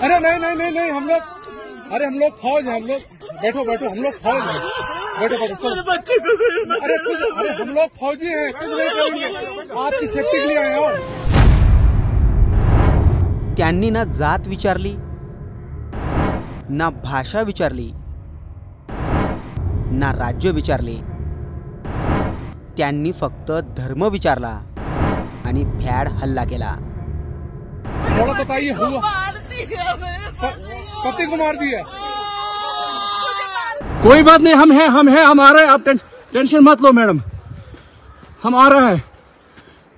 अरे नहीं नहीं नहीं नहीं हम लोग, अरे हम लोग फौज है, हम लोग बैठो बैठो, हम लोग फौज है, बैठो बैठो चलो। अरे हम लोग फौजी हैं, कुछ नहीं करेंगे, आपकी सेफ्टी के लिए आए हो। त्यांनी ना जात विचारली, ना भाषा विचारली, ना राज्य विचारले, त्यांनी फक्त धर्म विचारला आणि भ्याड हल्ला केला। थोड़ा बताइए, हुआ पति को मार दिया? कोई बात नहीं, हम हैं, हम आ रहे हैं, आप टेंशन मत लो मैडम, हम आ रहे हैं।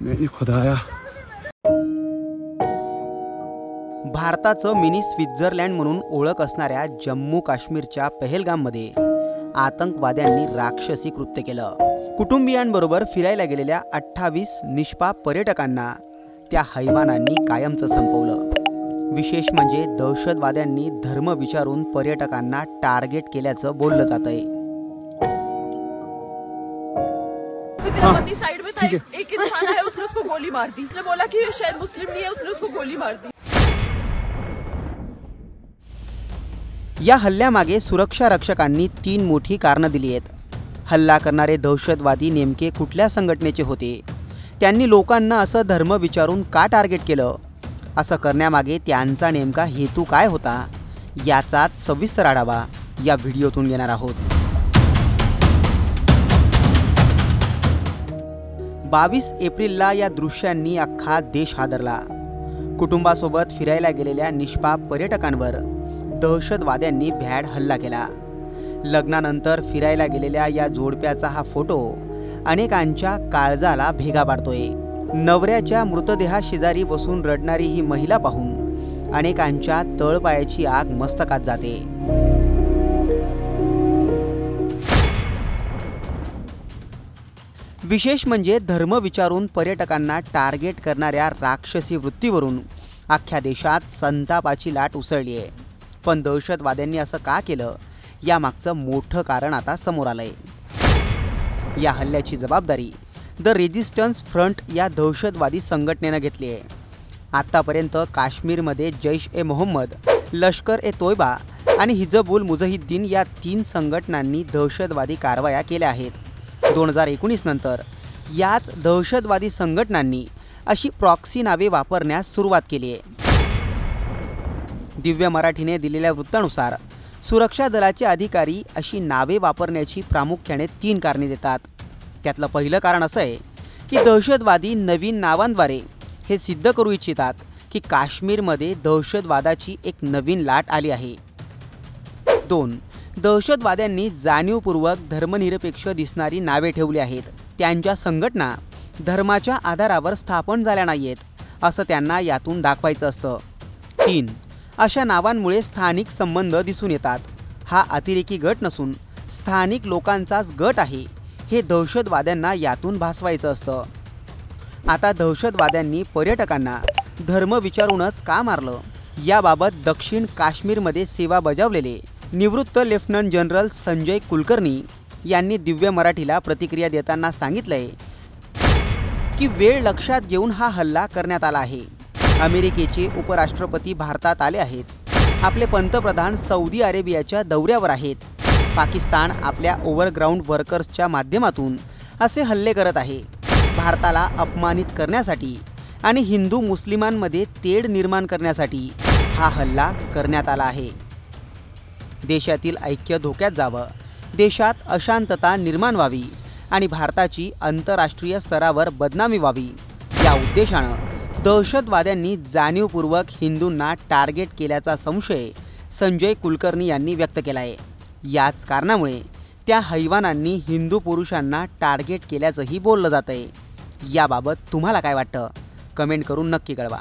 नहीं खुदाया, भारताचं मिनी स्वित्झर्लंड म्हणून ओळख असणाऱ्या जम्मू काश्मीरच्या पहलगाममध्ये आतंकवाद्यांनी राक्षसी कृत्य केलं। कुटुंबियांबरोबर फिरायला गेलेल्या 28 निष्पाप पर्यटकांना त्या हैवानांनी कायमचं संपवलं। विशेष म्हणजे दहशतवाद्यांनी धर्म विचारून पर्यटकांना टार्गेट केल्याचं बोललं जातंय। साइड में था, एक इंसान है, उसने उसको गोली मार दी, उसने बोला कि शायद मुस्लिम नहीं है, उसने उसको गोली मार दी। या हल्ल्यामागे सुरक्षा रक्षकांनी 3 मोठी कारणं दिली आहेत। हल्ला करणारे दहशतवादी नेमके कुठल्या संघटनेचे होते, त्यांनी लोकांना असं धर्म विचारून का टार्गेट केलं, असं करण्यामागे त्यांचा नेमका हेतू काय होता, याचाच सविस्तर आढावा या व्हिडिओतून घेणार आहोत। 22 एप्रिलला या दृश्यांनी अख्खा देश हादरला। कुटुंबासोबत फिरायला गेलेल्या निष्पाप पर्यटकांवर दहशतवाद्यांनी भ्याड हल्ला केला। लग्नानंतर फिरायला गेलेल्या या जोडप्याचा हा फोटो अनेकांच्या काळजाला भेगा पाडतोय। नवऱ्याच्या मृतदेहाशेजारी बसून रडणारी ही महिला पाहून अनेकांच्या तळपायाची आग मस्तकात जाते। विशेष म्हणजे धर्म विचारून पर्यटकांना टार्गेट करणाऱ्या राक्षसी वृत्तीवरून अख्ख्या देशात संतापाची लाट उसळली आहे। पण दहशतवाद्यांनी असं का केलं, यामागचं मोठं कारण आता समोर आलंय। या हल्ल्याची जबाबदारी द रेजिस्टन्स फ्रंट या दहशतवादी संघटनेनं घेतली आहे। आतापर्यंत काश्मीरमध्ये जैश ए मोहम्मद, लष्कर ए तोयबा आणि हिजबुल मुजाहिद्दीन या 3 संघटनांनी दहशतवादी कारवाया केल्या आहेत। 2019 नंतर याच दहशतवादी संघटनांनी अशी प्रॉक्सी नावे वापरण्यास सुरुवात केली आहे। दिव्य मराठीने दिलेल्या वृत्तानुसार सुरक्षा दलाचे अधिकारी अशी नावे वापरण्याची प्रामुख्याने 3 कारणे देतात। त्यातलं पहिलं कारण असं आहे की दहशतवादी नवीन नावांद्वारे हे सिद्ध करू इच्छितात की काश्मीरमध्ये दहशतवादाची एक नवीन लाट आली आहे। 2. दहशतवाद्यांनी जाणीवपूर्वक धर्मनिरपेक्ष दिसणारी नावे ठेवली आहेत। त्यांच्या संघटना धर्माच्या आधारावर स्थापन झाल्या नाहीत असं त्यांना यातून दाखवायचं असतं। 3. अशा नावांमुळे स्थानिक संबंध दिसून येतात। हा अतिरेकी गट नसून स्थानिक लोकांचाच गट आहे हे दहशतवाद्यांना यातून भासवायचं असतं। आता दहशतवाद्यांनी पर्यटकांना धर्म विचारूनच का मारलं, याबाबत दक्षिण काश्मीरमध्ये सेवा बजावलेले निवृत्त लेफ्टनंट जनरल संजय कुलकर्णी यांनी दिव्य मराठीला प्रतिक्रिया देताना सांगितलंय की वेळ लक्षात घेऊन हा हल्ला करण्यात आला आहे। अमेरिकेचे उपराष्ट्रपती भारतात आले आहेत, आपले पंतप्रधान सौदी अरेबियाच्या दौऱ्यावर आहेत, पाकिस्तान आपल्या ओव्हरग्राऊंड वर्कर्सच्या माध्यमातून असे हल्ले करत आहे। भारताला अपमानित करण्यासाठी आणि हिंदू मुस्लिमांमध्ये तेढ निर्माण करण्यासाठी हा हल्ला करण्यात आला आहे। देशातील ऐक्य धोक्यात जावं, देशात अशांतता निर्माण व्हावी आणि भारताची आंतरराष्ट्रीय स्तरावर बदनामी व्हावी या उद्देशानं दहशतवाद्यांनी जाणीवपूर्वक हिंदूंना टार्गेट केल्याचा संशय संजय कुलकर्णी यांनी व्यक्त केला आहे। याच कारणामुळे त्या हैवानांनी हिंदू पुरुषांना टार्गेट केल्याचंही बोललं जातंय। याबाबत तुम्हाला काय वाटतं, कमेंट करून नक्की कळवा।